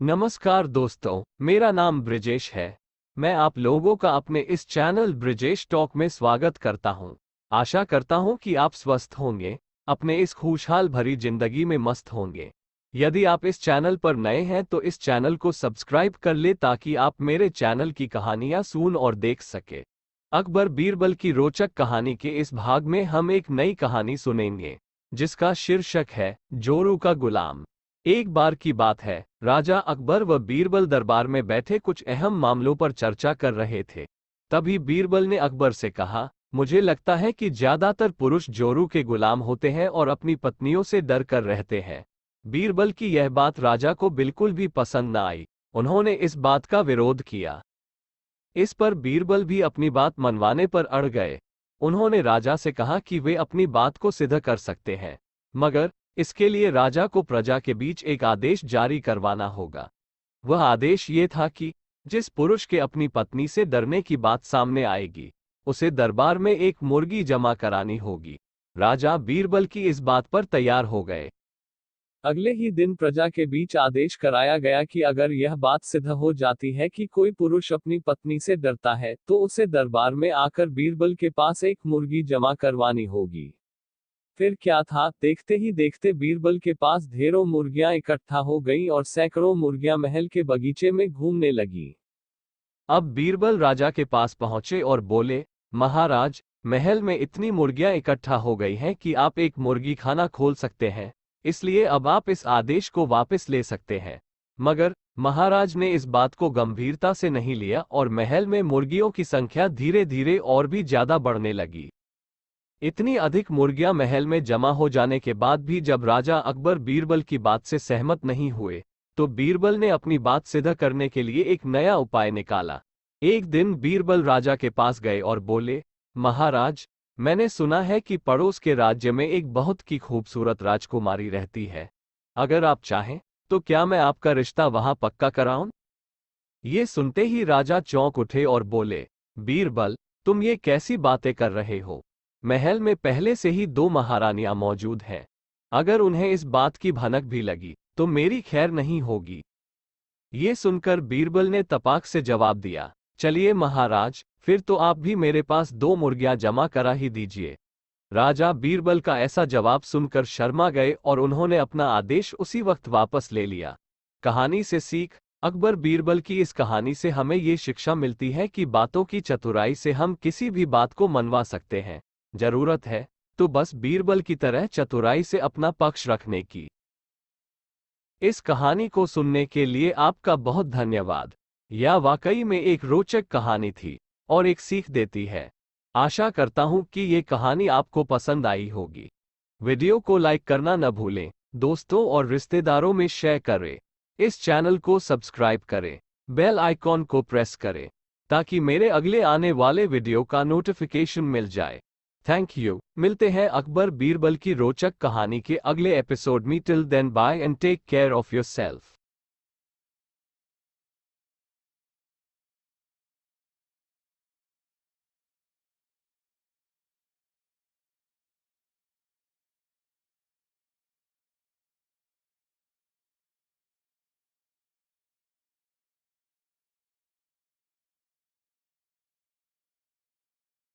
नमस्कार दोस्तों, मेरा नाम ब्रिजेश है। मैं आप लोगों का अपने इस चैनल ब्रिजेश टॉक में स्वागत करता हूं। आशा करता हूं कि आप स्वस्थ होंगे, अपने इस खुशहाल भरी जिंदगी में मस्त होंगे। यदि आप इस चैनल पर नए हैं तो इस चैनल को सब्सक्राइब कर ले ताकि आप मेरे चैनल की कहानियां सुन और देख सके। अकबर बीरबल की रोचक कहानी के इस भाग में हम एक नई कहानी सुनेंगे, जिसका शीर्षक है जोरू का गुलाम। एक बार की बात है, राजा अकबर व बीरबल दरबार में बैठे कुछ अहम मामलों पर चर्चा कर रहे थे। तभी बीरबल ने अकबर से कहा, मुझे लगता है कि ज्यादातर पुरुष जोरू के गुलाम होते हैं और अपनी पत्नियों से डर कर रहते हैं। बीरबल की यह बात राजा को बिल्कुल भी पसंद न आई। उन्होंने इस बात का विरोध किया। इस पर बीरबल भी अपनी बात मनवाने पर अड़ गए। उन्होंने राजा से कहा कि वे अपनी बात को सिद्ध कर सकते हैं, मगर इसके लिए राजा को प्रजा के बीच एक आदेश जारी करवाना होगा। वह आदेश ये था कि जिस पुरुष के अपनी पत्नी से डरने की बात सामने आएगी, उसे दरबार में एक मुर्गी जमा करानी होगी। राजा बीरबल की इस बात पर तैयार हो गए। अगले ही दिन प्रजा के बीच आदेश कराया गया कि अगर यह बात सिद्ध हो जाती है कि कोई पुरुष अपनी पत्नी से डरता है, तो उसे दरबार में आकर बीरबल के पास एक मुर्गी जमा करवानी होगी। फिर क्या था, देखते ही देखते बीरबल के पास ढेरों मुर्गियां इकट्ठा हो गईं और सैकड़ों मुर्गियां महल के बगीचे में घूमने लगीं। अब बीरबल राजा के पास पहुंचे और बोले, महाराज, महल में इतनी मुर्गियां इकट्ठा हो गई हैं कि आप एक मुर्गी खाना खोल सकते हैं, इसलिए अब आप इस आदेश को वापस ले सकते हैं। मगर महाराज ने इस बात को गंभीरता से नहीं लिया और महल में मुर्गियों की संख्या धीरे धीरे और भी ज्यादा बढ़ने लगी। इतनी अधिक मुर्गियां महल में जमा हो जाने के बाद भी जब राजा अकबर बीरबल की बात से सहमत नहीं हुए, तो बीरबल ने अपनी बात सिद्ध करने के लिए एक नया उपाय निकाला। एक दिन बीरबल राजा के पास गए और बोले, महाराज, मैंने सुना है कि पड़ोस के राज्य में एक बहुत की खूबसूरत राजकुमारी रहती है। अगर आप चाहें तो क्या मैं आपका रिश्ता वहां पक्का कराऊं? ये सुनते ही राजा चौंक उठे और बोले, बीरबल, तुम ये कैसी बातें कर रहे हो? महल में पहले से ही 2 महारानियां मौजूद हैं। अगर उन्हें इस बात की भनक भी लगी तो मेरी खैर नहीं होगी। ये सुनकर बीरबल ने तपाक से जवाब दिया, चलिए महाराज, फिर तो आप भी मेरे पास 2 मुर्गियां जमा करा ही दीजिए। राजा बीरबल का ऐसा जवाब सुनकर शर्मा गए और उन्होंने अपना आदेश उसी वक्त वापस ले लिया। कहानी से सीख। अकबर बीरबल की इस कहानी से हमें ये शिक्षा मिलती है कि बातों की चतुराई से हम किसी भी बात को मनवा सकते हैं। जरूरत है तो बस बीरबल की तरह चतुराई से अपना पक्ष रखने की। इस कहानी को सुनने के लिए आपका बहुत धन्यवाद। यह वाकई में एक रोचक कहानी थी और एक सीख देती है। आशा करता हूं कि ये कहानी आपको पसंद आई होगी। वीडियो को लाइक करना न भूलें, दोस्तों और रिश्तेदारों में शेयर करें। इस चैनल को सब्सक्राइब करें, बेल आइकॉन को प्रेस करें ताकि मेरे अगले आने वाले वीडियो का नोटिफिकेशन मिल जाए। Thank you. मिलते हैं अकबर बीरबल की रोचक कहानी के अगले एपिसोड में। Till then bye and take care of yourself.